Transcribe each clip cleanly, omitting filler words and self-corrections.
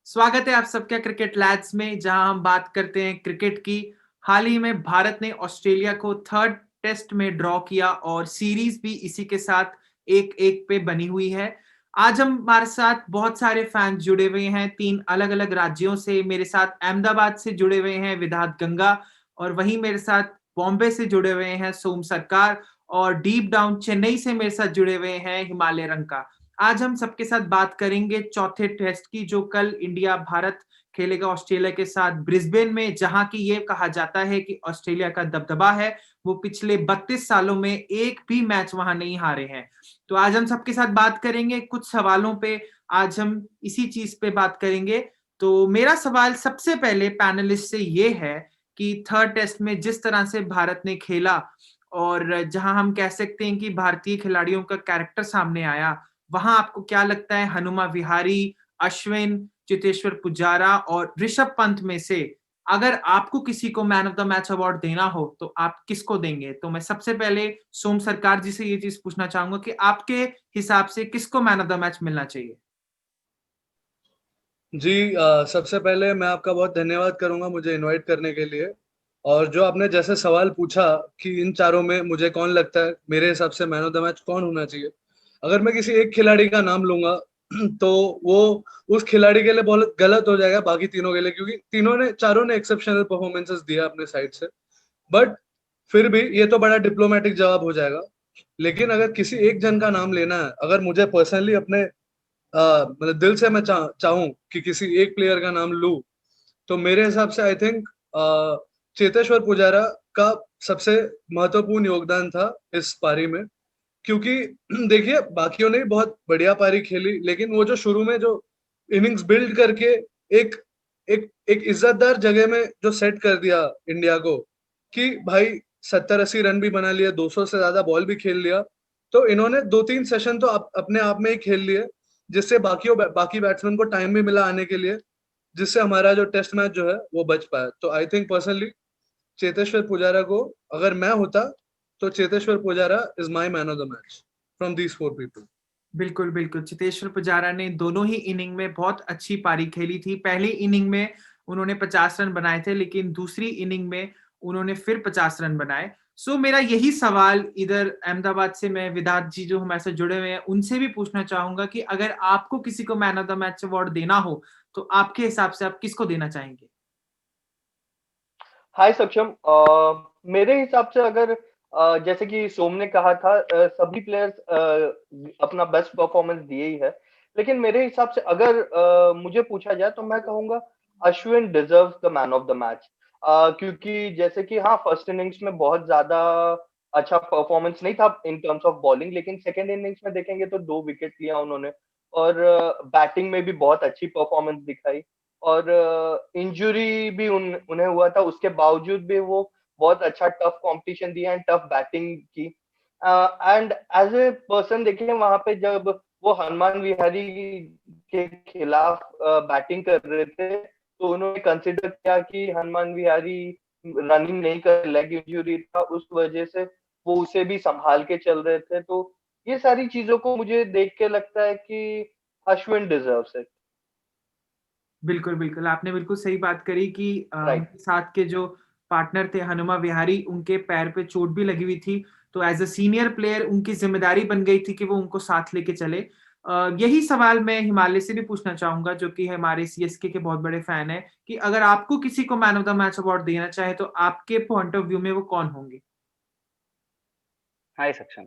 स्वागत है आप सबका क्रिकेट लैड्स में, जहां हम बात करते हैं क्रिकेट की। हाल ही में भारत ने ऑस्ट्रेलिया को थर्ड टेस्ट में ड्रॉ किया और सीरीज भी इसी के साथ 1-1 पे बनी हुई है। आज हमारे साथ बहुत सारे फैंस जुड़े हुए हैं, 3 अलग-अलग राज्यों से। मेरे साथ अहमदाबाद से जुड़े हुए हैं विधात गंगा, और वहीं मेरे साथ बॉम्बे से जुड़े हुए हैं सोम सरकार, और डीप डाउन चेन्नई से मेरे साथ जुड़े हुए हैं हिमालय रंका। आज हम सबके साथ बात करेंगे चौथे टेस्ट की, जो कल इंडिया भारत खेलेगा ऑस्ट्रेलिया के साथ ब्रिस्बेन में, जहां की ये कहा जाता है कि ऑस्ट्रेलिया का दबदबा है। वो पिछले 32 सालों में एक भी मैच वहां नहीं हारे हैं। तो आज हम सबके साथ बात करेंगे कुछ सवालों पे। आज हम इसी चीज पे बात करेंगे। तो मेरा सवाल सबसे पहले पैनलिस्ट से ये है कि थर्ड टेस्ट में जिस तरह से भारत ने खेला, और जहां हम कह सकते हैं कि भारतीय खिलाड़ियों का कैरेक्टर सामने आया, वहां आपको क्या लगता है हनुमा विहारी, अश्विन, चेतेश्वर पुजारा और ऋषभ पंत में से अगर आपको किसी को man of the match award देना हो तो आप किसको देंगे? तो मैं सबसे पहले सोम सरकार जी से ये चीज पूछना चाहूंगा कि आपके हिसाब से किसको मैन ऑफ द मैच मिलना चाहिए? जी सबसे पहले मैं आपका बहुत धन्यवाद करूंगा मुझे इनवाइट करने के लिए। और जो आपने जैसे सवाल पूछा कि इन चारों में मुझे कौन लगता है मेरे हिसाब से मैन ऑफ द मैच कौन होना चाहिए, अगर मैं किसी एक खिलाड़ी का नाम लूंगा तो वो उस खिलाड़ी के लिए बहुत गलत हो जाएगा बाकी तीनों के लिए, क्योंकि चारों ने एक्सेप्शनल परफॉर्मेंसेस दिया अपने साइड से। बट फिर भी ये तो बड़ा डिप्लोमेटिक जवाब हो जाएगा। लेकिन अगर किसी एक जन का नाम लेना है, अगर मुझे पर्सनली अपने मतलब दिल से मैं चाहूं कि किसी एक प्लेयर का नाम लूं, तो मेरे हिसाब से आई थिंक चेतेश्वर पुजारा का सबसे महत्वपूर्ण योगदान था इस पारी में। क्योंकि देखिए बाकियों ने भी बहुत बढ़िया पारी खेली, लेकिन वो जो शुरू में जो इनिंग्स बिल्ड करके एक एक एक इज्जतदार जगह में जो सेट कर दिया इंडिया को, कि भाई 70-80 रन भी बना लिया, 200 से ज्यादा बॉल भी खेल लिया, तो इन्होंने 2-3 सेशन तो अपने आप में ही खेल लिए, जिससे बाकी बैट्समैन को टाइम भी मिला आने के लिए, जिससे हमारा जो टेस्ट मैच जो है वो बच पाया। तो I think personally Cheteshwar Pujara को, अगर मैं होता तो Cheteshwar Pujara is my man of the match from these four people. बिल्कुल, बिल्कुल। चेतेश्वर पुजारा ने दोनों ही इनिंग में बहुत अच्छी पारी खेली थी। पहली इनिंग में उन्होंने 50 रन बनाए थे, लेकिन दूसरी इनिंग में उन्होंने फिर 50 रन बनाए। सो मेरा यही सवाल इधर अहमदाबाद से मैं विधात जी जो हमारे साथ जुड़े हुए हैं उनसे भी पूछना चाहूंगा कि अगर आपको किसी को man of the match award देना हो तो आपके हिसाब से आप किसको देना चाहेंगे? हाय सक्षम। मेरे हिसाब से अगर जैसे कि सोम ने कहा था, सभी प्लेयर्स अपना बेस्ट परफॉर्मेंस दिए ही है। लेकिन मेरे हिसाब से अगर मुझे पूछा जाए तो मैं कहूंगा Ashwin deserves the man of the match. क्योंकि जैसे कि हाँ, फर्स्ट इनिंग्स में बहुत ज्यादा अच्छा परफॉर्मेंस नहीं था इन टर्म्स ऑफ बॉलिंग, लेकिन सेकेंड इनिंग्स में देखेंगे तो 2 विकेट लिया उन्होंने, और बैटिंग में भी बहुत अच्छी परफॉर्मेंस दिखाई। और इंजरी भी उन्हें हुआ था, उसके बावजूद भी वो बहुत अच्छा टफ कंपटीशन दिया एंड टफ बैटिंग की। एंड एज ए पर्सन देखें, वहां पे जब वो हनुमान विहारी के खिलाफ बैटिंग कर रहे थे तो उन्होंने कंसिडर किया कि हनुमान विहारी रनिंग नहीं कर, लेग इंजरी था, उस वजह से वो उसे भी संभाल के चल रहे थे। तो ये सारी चीजों को मुझे देख के लगता है कि अश्विन डिजर्व्स इट। बिल्कुल, बिल्कुल। आपने बिल्कुल सही बात करी कि राइट। उनके साथ के जो पार्टनर थे हनुमा विहारी, उनके पैर पे चोट भी लगी हुई थी। तो एज़ अ सीनियर प्लेयर उनकी ज़िम्मेदारी बन गई थी कि वो उनको साथ लेके चले। यही सवाल मैं हिमालय से भी पूछना चाहूँगा, जो कि हमारे सीएसके के बहुत बड़े फैन हैं, कि अगर आपको किसी को man of the match award देना चाहे तो आपके पॉइंट ऑफ व्यू में वो कौन होंगे? हाय सक्षम।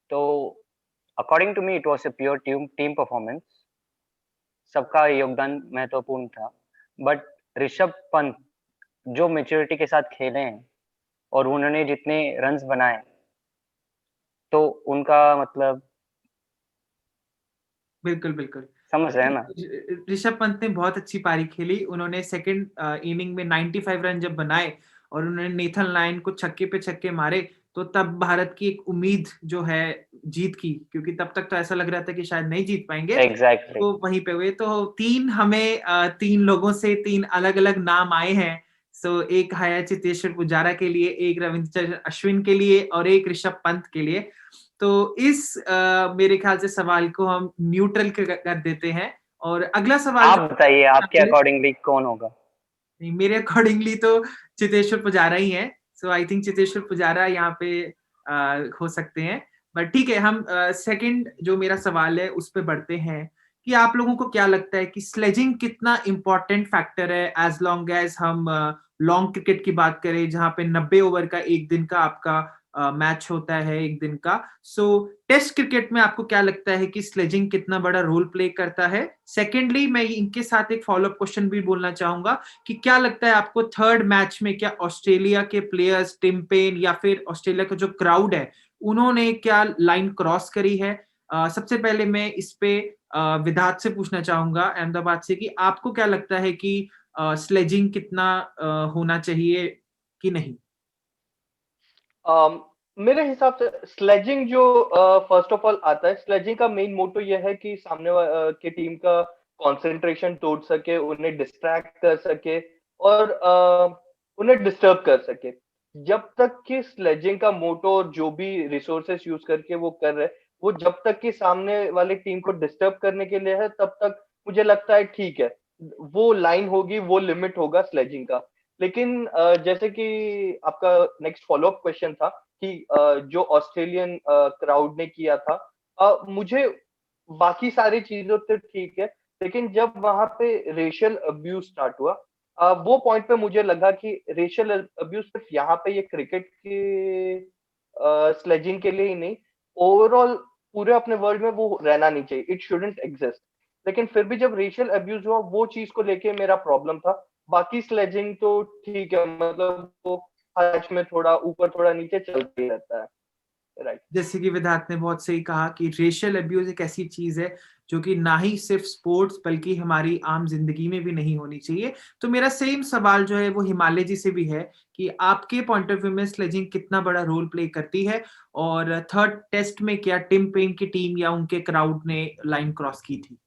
तो according to me it was a pure team performance. सबका योगदान महत्वपूर्ण था। बट ऋषभ पंत जो मेच्योरिटी के साथ खेले हैं और उन्होंने जितने रन्स बनाए, तो उनका मतलब बिल्कुल, बिल्कुल। समझ रहे हैं ना। ऋषभ पंत ने बहुत अच्छी पारी खेली। उन्होंने सेकंड इनिंग में 95 रन जब बनाए और उन्होंने नेथन लायन को छक्के पे छक्के मारे, तो तब भारत की एक उम्मीद जो है जीत की, क्योंकि तब तक तो ऐसा लग रहा था कि शायद नहीं जीत पाएंगे। एग्जैक्टली। तो वहीं पे हुए। तो तीन लोगों से तीन अलग-अलग नाम आए हैं। सो एक है चेतेश्वर पुजारा के लिए, एक रविंद्र अश्विन के लिए और एक ऋषभ पंत के लिए। तो मेरे ख्याल से सवाल को हम न्यूट्रल कर देते हैं और अगला सवाल आप बताइए आपके अकॉर्डिंगली कौन होगा? मेरे अकॉर्डिंगली तो चेतेश्वर पुजारा ही है। सो आई थिंक चेतेश्वर पुजारा यहाँ पे हो सकते हैं। बट ठीक है, हम सेकंड जो मेरा सवाल है उस पे बढ़ते हैं कि आप लोगों को क्या लगता है कि स्लेजिंग कितना इंपॉर्टेंट फैक्टर है एज लॉन्ग एज हम लॉन्ग क्रिकेट की बात करें, जहाँ पे 90 ओवर का एक दिन का आपका मैच होता है एक दिन का। सो टेस्ट क्रिकेट में आपको क्या लगता है कि स्लेजिंग कितना बड़ा रोल प्ले करता है? सेकेंडली, मैं इनके साथ एक फॉलोअप क्वेश्चन भी बोलना चाहूंगा कि क्या लगता है आपको थर्ड मैच में क्या ऑस्ट्रेलिया के प्लेयर्स, टिम पेन या फिर ऑस्ट्रेलिया का जो क्राउड है, उन्होंने क्या लाइन क्रॉस करी है? सबसे पहले मैं इस पे विधात से पूछना चाहूंगा, अहमदाबाद से, कि आपको क्या लगता है कि स्लेजिंग कितना होना चाहिए कि नहीं? मेरे हिसाब से स्लेजिंग जो फर्स्ट ऑफ ऑल आता है, स्लेजिंग का मेन मोटो यह है कि के टीम का कंसंट्रेशन तोड़ सके, उन्हें डिस्ट्रैक्ट कर सके और उन्हें डिस्टर्ब कर सके। जब तक कि स्लेजिंग का मोटो और जो भी रिसोर्सेस यूज करके वो कर रहे, वो जब तक कि सामने वाले टीम को डिस्टर्ब करने के लिए है, तब तक मुझे लगता है ठीक है, वो लाइन होगी, वो लिमिट होगा स्लेजिंग का। लेकिन जैसे कि आपका नेक्स्ट फॉलोअप क्वेश्चन था कि जो ऑस्ट्रेलियन क्राउड ने किया था, मुझे बाकी सारी चीजों तो ठीक है, लेकिन जब वहां पे रेशियल अब्यूज स्टार्ट हुआ, वो पॉइंट पे मुझे लगा कि रेशियल अब्यूज सिर्फ यहाँ पे ये क्रिकेट के स्लेजिंग के लिए ही नहीं, ओवरऑल पूरे अपने वर्ल्ड में वो रहना नहीं चाहिए, इट शुडंट एग्जिस्ट। लेकिन फिर भी जब रेशियल अब्यूज हुआ, वो चीज को लेके मेरा प्रॉब्लम था। बाकी स्लेजिंग तो ठीक है, मतलब वो मैच में थोड़ा ऊपर थोड़ा नीचे चलते ही रहता है, राइट। जैसे कि विधात ने बहुत सही कहा कि रेशियल अब्यूज एक ऐसी चीज है जो कि ना ही सिर्फ स्पोर्ट्स बल्कि हमारी आम जिंदगी में भी नहीं होनी चाहिए। तो मेरा सेम सवाल जो है वो हिमालय जी से भी है कि आपके पॉइंट ऑफ व्यू में स्लेजिंग कितना बड़ा रोल प्ले करती है, और थर्ड टेस्ट में क्या टिम पेन की टीम या उनके क्राउड ने लाइन क्रॉस की थी?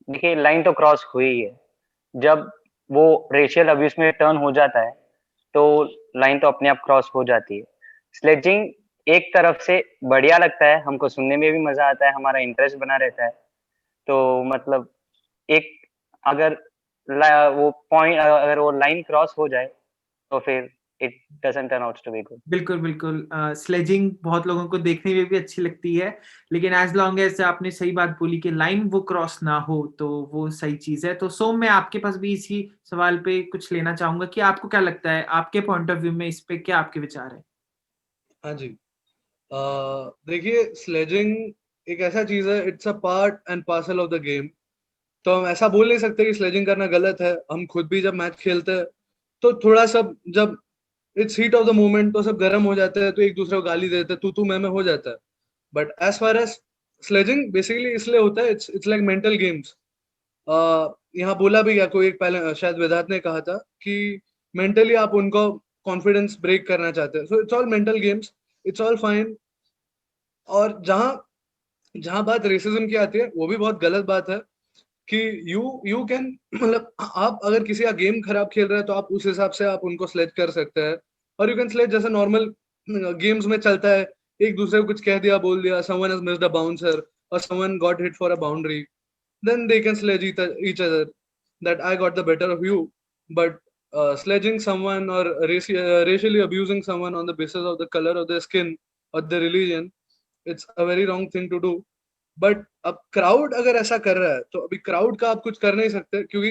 देखिए, लाइन तो क्रॉस हुई है। जब वो रेशियल अब्यूज में टर्न हो जाता है तो लाइन तो अपने आप क्रॉस हो जाती है। स्लेजिंग एक तरफ से बढ़िया लगता है, हमको सुनने में भी मजा आता है, हमारा इंटरेस्ट बना रहता है। तो मतलब एक अगर वो पॉइंट, अगर वो लाइन क्रॉस हो जाए तो फिर it doesn't turn out to be good. बिल्कुल, बिल्कुल। स्लेजिंग बहुत लोगों को देखने में भी अच्छी लगती है, लेकिन एज़ लॉन्ग एज़ आपने सही बात बोली कि लाइन वो क्रॉस ना हो, तो वो सही चीज़ है। तो सोम, मैं आपके पास भी इसी सवाल पे कुछ लेना चाहूँगा कि आपको क्या लगता है, आपके पॉइंट ऑफ व्यू में इस पे क्या आपके विचार हैं? हाँ जी। देखिए, स्लेजिंग एक ऐसा चीज है, it's a part and parcel of the game. तो हम ऐसा बोल नहीं सकते कि स्लेजिंग करना गलत है। हम खुद भी जब मैच खेलते हैं तो थोड़ा सब, जब it's heat of the moment, तो सब गर्म हो जाते हैं, तो एक दूसरे को गाली देते हैं, तू मैं हो जाता है। But as far as sledging basically इसलिए होता है, इट्स लाइक मेंटल गेम्स। यहाँ बोला भी गया, कोई एक पहले शायद वेदांत ने कहा था कि मेंटली आप उनको कॉन्फिडेंस ब्रेक करना चाहते हैं। So it's all mental games, it's all fine. और जहाँ जहाँ बात रेसिज्म की आती है, वो भी बहुत गलत बात है कि यू कैन मतलब आप अगर किसी का गेम खराब खेल रहे हैं तो आप उस हिसाब से आप उनको स्लेज कर सकते हैं। और यू कैन स्लेज जैसे नॉर्मल गेम्स में चलता है, एक दूसरे को कुछ कह दिया, बोल दिया, someone has missed a bouncer और someone got hit for a boundary, then they can sledge each other that I got the better of you. But sledging someone or racially abusing someone on the basis of the color of their skin or their religion, it's a very wrong thing to do. But अब crowd अगर ऐसा कर रहा है तो अभी crowd का आप कुछ कर नहीं सकते, क्योंकि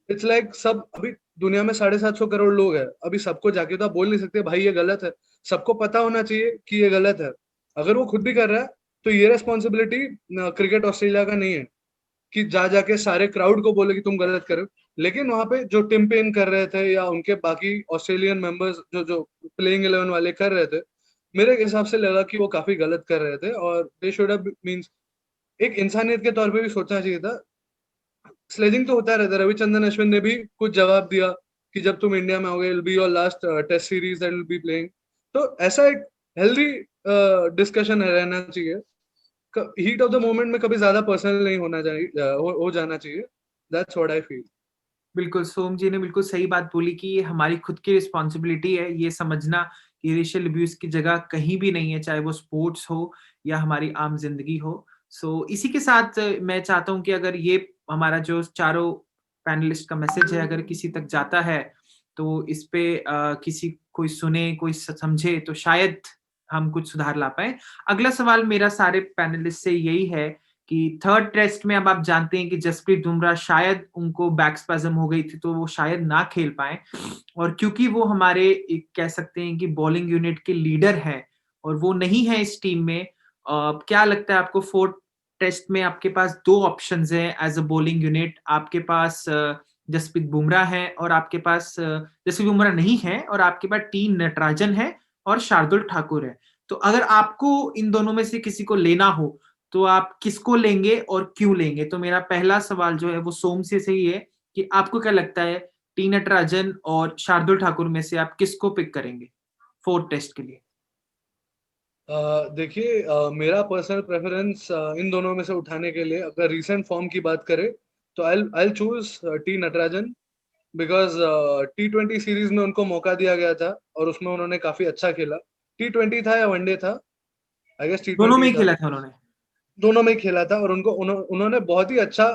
इट्स लाइक सब, अभी दुनिया में 750 करोड़ लोग हैं। अभी सबको जाके तो आप बोल नहीं सकते भाई ये गलत है। सबको पता होना चाहिए कि ये गलत है। अगर वो खुद भी कर रहा है तो ये रेस्पॉन्सिबिलिटी क्रिकेट ऑस्ट्रेलिया का नहीं है कि जा जाके सारे क्राउड को बोले कि तुम गलत करो। लेकिन वहां पे जो टिम पेन कर रहे थे या उनके बाकी ऑस्ट्रेलियन मेंबर्स जो जो प्लेइंग 11 वाले कर रहे थे, मेरे हिसाब से लगा कि वो काफी गलत कर रहे थे और दे शुड हैव मींस एक इंसानियत के तौर पे भी सोचना चाहिए था। स्लेजिंग तो होता रहता है। रविचंद्रन अश्विन ने भी कुछ जवाब दिया कि जब तुम इंडिया में होगे, will be your last test series that will be playing. तो ऐसा एक हेल्दी डिस्कशन रहना चाहिए। हीट ऑफ द मोमेंट में कभी ज्यादा पर्सनल नहीं होना चाहिए, हो जाना चाहिए। That's what I feel. बिल्कुल, सोम जी ने बिल्कुल सही बात बोली कि ये हमारी खुद की रिस्पॉन्सिबिलिटी है ये समझना कि रेशियल अब्यूज की जगह कहीं भी नहीं है, चाहे वो स्पोर्ट्स हो या हमारी आम जिंदगी हो। सो इसी के साथ मैं चाहता हूँ कि अगर ये हमारा जो चारों पैनलिस्ट का मैसेज है अगर किसी तक जाता है तो इस पे किसी कोई सुने, कोई समझे तो शायद हम कुछ सुधार ला पाए। अगला सवाल मेरा सारे पैनलिस्ट से यही है कि थर्ड टेस्ट में अब आप जानते हैं कि जसप्रीत बुमराह शायद उनको बैक स्पैज़म हो गई थी तो वो शायद ना खेल पाए और क्योंकि वो हमारे एक कह सकते हैं कि बॉलिंग यूनिट के लीडर हैं और वो नहीं है इस टीम में, क्या लगता है आपको फोर्थ टेस्ट में आपके पास दो ऑप्शंस हैं एज अ बॉलिंग यूनिट, आपके पास जसप्रीत बुमराह है और आपके पास जसप्रीत बुमराह नहीं है और आपके पास टी नटराजन है और शार्दुल ठाकुर है। तो अगर आपको इन दोनों में से किसी को लेना हो तो आप किसको लेंगे और क्यों लेंगे? तो मेरा पहला सवाल जो है वो सोम से ही है कि आपको क्या लगता है टी नटराजन और शार्दुल ठाकुर में से आप किसको पिक करेंगे फोर्थ टेस्ट के लिए? देखिए, मेरा पर्सनल प्रेफरेंस इन दोनों में से उठाने के लिए अगर रीसेंट फॉर्म की बात करें तो I choose T Natarajan because T20 series में उनको मौका दिया गया था और उसमें उन्होंने काफी अच्छा खेला। T20 था या वनडे था, आई गेस दोनों में T20 ही था। खेला था उन्होंने। दोनों में ही खेला था और उन्होंने बहुत ही अच्छा,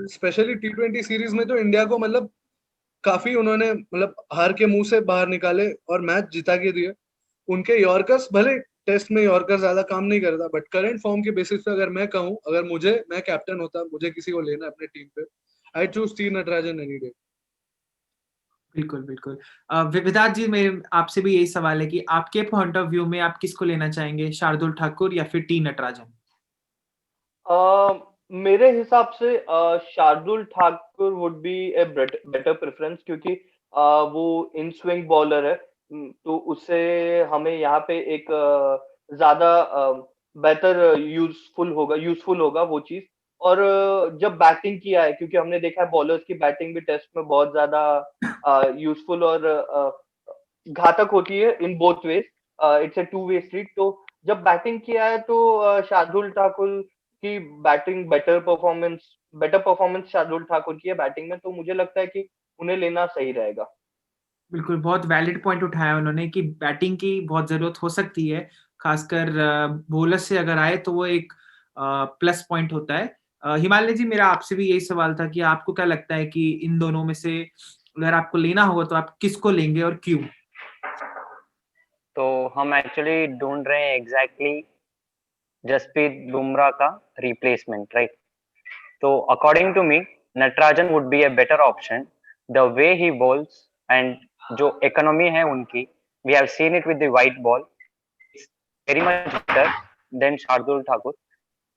स्पेशली T20 सीरीज में तो इंडिया को मतलब काफी उन्होंने मतलब हार के मुंह से बाहर निकाले और मैच जिता के दिए। उनके यॉर्कर्स भले टेस्ट में यॉर्कर ज्यादा काम नहीं करता बट करंट फॉर्म के बेसिस पे अगर मैं कहूँ, अगर मैं कैप्टन होता, मुझे किसी को लेना अपने टीम पे, I choose T Natarajan any day. बिल्कुल, बिल्कुल। विविधात जी, मेरे आपसे भी यही सवाल है कि आपके पॉइंट ऑफ व्यू में आप किसको लेना चाहेंगे, शार्दुल ठाकुर या फिर टी नटराजन? मेरे हिसाब से Shardul Thakur would be a better preference क्योंकि वो इन स्विंग बॉलर है। तो उससे हमें यहाँ पे एक ज्यादा बेहतर यूजफुल होगा वो चीज। और जब बैटिंग किया है, क्योंकि हमने देखा है बॉलर्स की बैटिंग भी टेस्ट में बहुत ज्यादा यूजफुल और घातक होती है in both ways. It's a two way street. तो जब बैटिंग किया है तो शार्दुल ठाकुर की batting better performance Shardul Thakur की है बैटिंग में, तो मुझे लगता है कि उन्हें लेना सही रहेगा। बिल्कुल, बहुत वैलिड पॉइंट उठाया उन्होंने कि बैटिंग की बहुत ज़रूरत हो सकती है, खासकर बॉलर से अगर आए तो वो एक प्लस पॉइंट होता है। हिमालय जी, मेरा आपसे भी यही सवाल था कि आपको क्या लगता है कि इन दोनों में से अगर आपको लेना होगा तो आप किसको लेंगे और क्यों? तो हम एक्चुअली ढूंढ रहे हैं एग्जैक्टली जसप्रीत बुमराह का रिप्लेसमेंट, राइट? तो according to me Natarajan would be a better option. The way he bowls and जो इकोनॉमी है उनकी, we have seen it with the white ball, it's very much better than Shardul Thakur.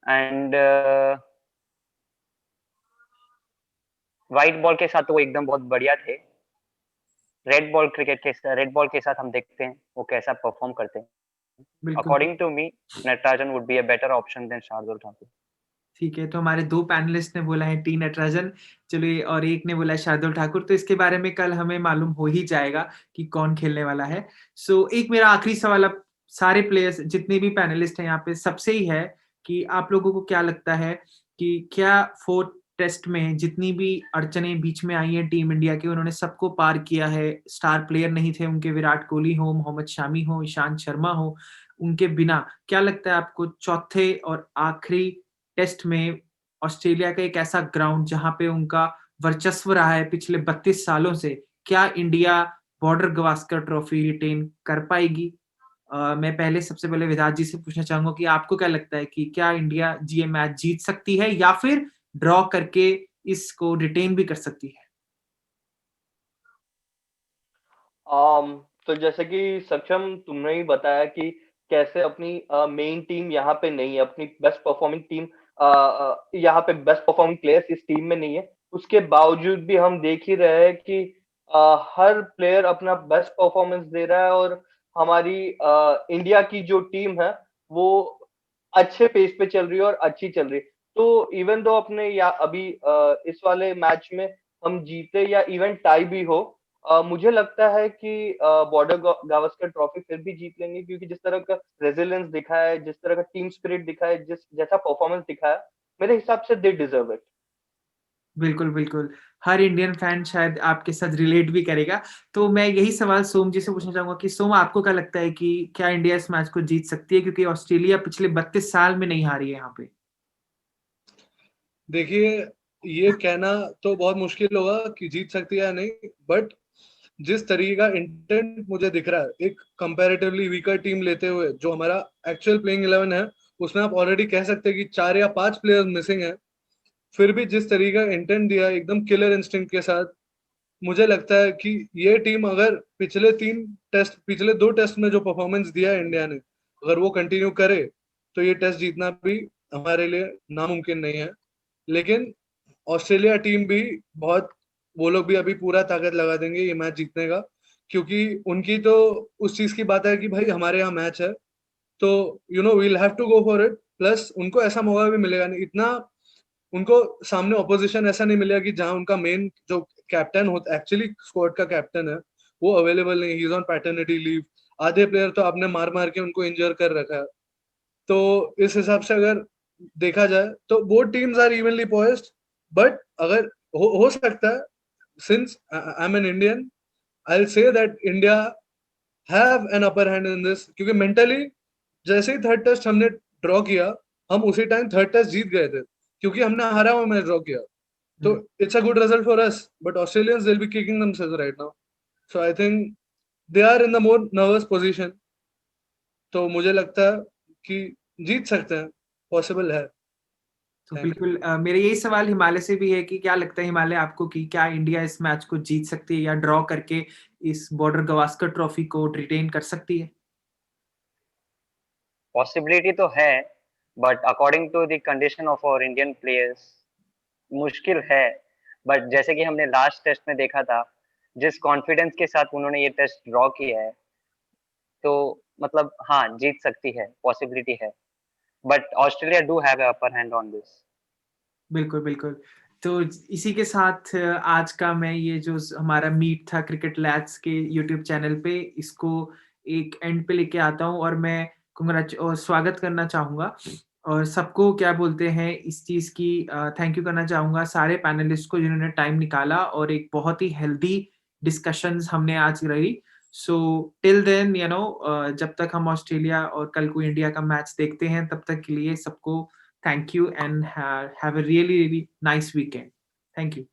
And white ball के साथ तो वो एकदम बहुत बढ़िया थे। रेड बॉल के साथ हम देखते हैं वो कैसा परफॉर्म करते हैं। बिल्कुल। According to me Natarajan would be a better option than Shardul Thakur. ठीक है, तो हमारे 2 पैनलिस्ट ने बोला है टी नटराजन, चलिए, और एक ने बोला है शार्दुल ठाकुर, तो इसके बारे में कल हमें मालूम हो ही जाएगा कि कौन खेलने वाला है। सो एक मेरा आखिरी सवाल अब सारे प्लेयर्स जितने भी पैनलिस्ट हैं यहाँ पे सबसे ही है कि आप लोगों को क्या लगता है कि क्या फोर्थ टेस्ट में जितनी भी अड़चनें बीच में आई हैं टीम इंडिया की, उन्होंने सबको पार किया है। स्टार प्लेयर नहीं थे उनके, विराट कोहली हो, मोहम्मद शामी हो, ईशांत शर्मा हो, उनके बिना क्या लगता है आपको चौथे और आखिरी टेस्ट में ऑस्ट्रेलिया का एक ऐसा ग्राउंड जहां पे उनका वर्चस्व रहा है पिछले 32 सालों से, क्या India Border Gavaskar trophy retain कर पाएगी? मैं पहले सबसे पहले विराट जी से पूछना चाहूंगा कि आपको क्या लगता है कि क्या इंडिया ये मैच जीत सकती है या फिर ड्रॉ करके इसको रिटेन भी कर सकती है? तो जैसे कि सक्षम तुमने ही बताया कि कैसे अपनी मेन टीम यहाँ पे नहीं है, अपनी बेस्ट परफॉर्मिंग टीम यहाँ पे बेस्ट परफॉर्मिंग प्लेयर्स इस टीम में नहीं है। उसके बावजूद भी हम देख ही रहे हैं कि हर प्लेयर अपना बेस्ट परफॉर्मेंस दे रहा है और हमारी इंडिया की जो टीम है वो अच्छे पेस पे चल रही है और अच्छी चल रही है। तो इवन दो अपने या अभी इस वाले मैच में हम जीते या इवन टाई भी हो, मुझे लगता है कि बॉर्डर गावस्कर ट्रॉफी फिर भी जीत लेंगे, क्योंकि जिस तरह का रेजिलियंस दिखा है, जिस तरह का टीम स्पिरिट दिखा है, जैसा परफॉर्मेंस दिखा है, मेरे हिसाब से दे डिजर्व इट। बिल्कुल, बिल्कुल। हर इंडियन फैन शायद आपके साथ रिलेट भी करेगा। तो मैं यही सवाल सोम जी से पूछना चाहूँगा कि सोम, आपको क्या लगता है कि क्या इंडिया इस मैच को जीत सकती है? क्योंकि ऑस्ट्रेलिया पिछले 32 साल में नहीं हारी है यहाँ पे। देखिए, ये कहना तो बहुत मुश्किल होगा कि जीत सकती है या नहीं, बट जिस तरीके का इंटेंट मुझे दिख रहा है, एक कंपैरेटिवली वीकर टीम लेते हुए जो हमारा एक्चुअल प्लेइंग 11 है, उसमें आप ऑलरेडी कह सकते हैं कि 4 या 5 प्लेयर्स मिसिंग है। फिर भी जिस तरीके का इंटेंट दिया एकदम किलर इंस्टिंक्ट के साथ, मुझे लगता है कि ये टीम अगर पिछले 2 टेस्ट में जो परफॉर्मेंस दिया है इंडिया ने, अगर वो कंटिन्यू करे तो ये टेस्ट जीतना भी हमारे लिए नामुमकिन नहीं है। लेकिन ऑस्ट्रेलिया टीम भी बहुत, वो लोग भी अभी पूरा ताकत लगा देंगे ये मैच जीतने का, क्योंकि उनकी तो उस चीज की बात है कि भाई हमारे यहाँ मैच है, तो we'll have to go for it. Plus उनको ऐसा मौका भी मिलेगा नहीं इतना, उनको सामने ऑपोजिशन ऐसा नहीं मिलेगा कि जहां उनका मेन जो कैप्टन होता, एक्चुअली स्क्वाड का कैप्टन है, वो अवेलेबल नहीं, he is on paternity leave. आधे प्लेयर तो आपने मार मार के उनको इंजर कर रखा है। तो इस हिसाब से अगर देखा जाए तो both teams are evenly poised, but अगर हो सकता है, since I am an Indian, I will say that India have an upper hand in this, क्योंकि मेंटली जैसे ही थर्ड टेस्ट हमने ड्रॉ किया, हम उसी टाइम थर्ड टेस्ट जीत गए थे, क्योंकि हमने हारा हुआ मैच ड्रॉ किया। तो it's a good result for us, but Australians they will be kicking themselves right now, so I think they are in the more nervous position. तो मुझे लगता है कि जीत सकते हैं, पॉसिबल है। तो Thank you. बिल्कुल मेरा यही सवाल हिमालय से भी है कि क्या लगता है हिमालय आपको कि क्या इंडिया इस मैच को जीत सकती है या ड्रॉ करके इस बॉर्डर गवास्कर ट्रॉफी को रिटेन कर सकती है? पॉसिबिलिटी तो है, but according to the condition of our Indian players मुश्किल है। बट जैसे कि हमने लास्ट टेस्ट में देखा था, जिस कॉन्फिडेंस के साथ उन्होंने ये टेस्ट ड्रॉ किया है, तो मतलब हाँ, जीत सकती है, पॉसिबिलिटी है। But Australia do have a upper hand on this. बिल्कुल बिल्कुल। तो इसी के साथ आज का मैं ये जो हमारा मीट था क्रिकेट लैट्स के यूट्यूब चैनल पे, इसको एक एंड पे लेके आता हूँ और मैं स्वागत करना चाहूँगा और सबको क्या बोलते हैं इस चीज़ की थैंक यू करना चाहूँगा सारे पैनलिस्ट को जिन्होंने टाइम निकाला और एक बहुत ही हेल्दी डिस्कशंस हमने आज रही। सो टिल देन जब तक हम ऑस्ट्रेलिया और कल को इंडिया का मैच देखते हैं तब तक के लिए सबको thank you and have a really, really nice weekend. Thank you.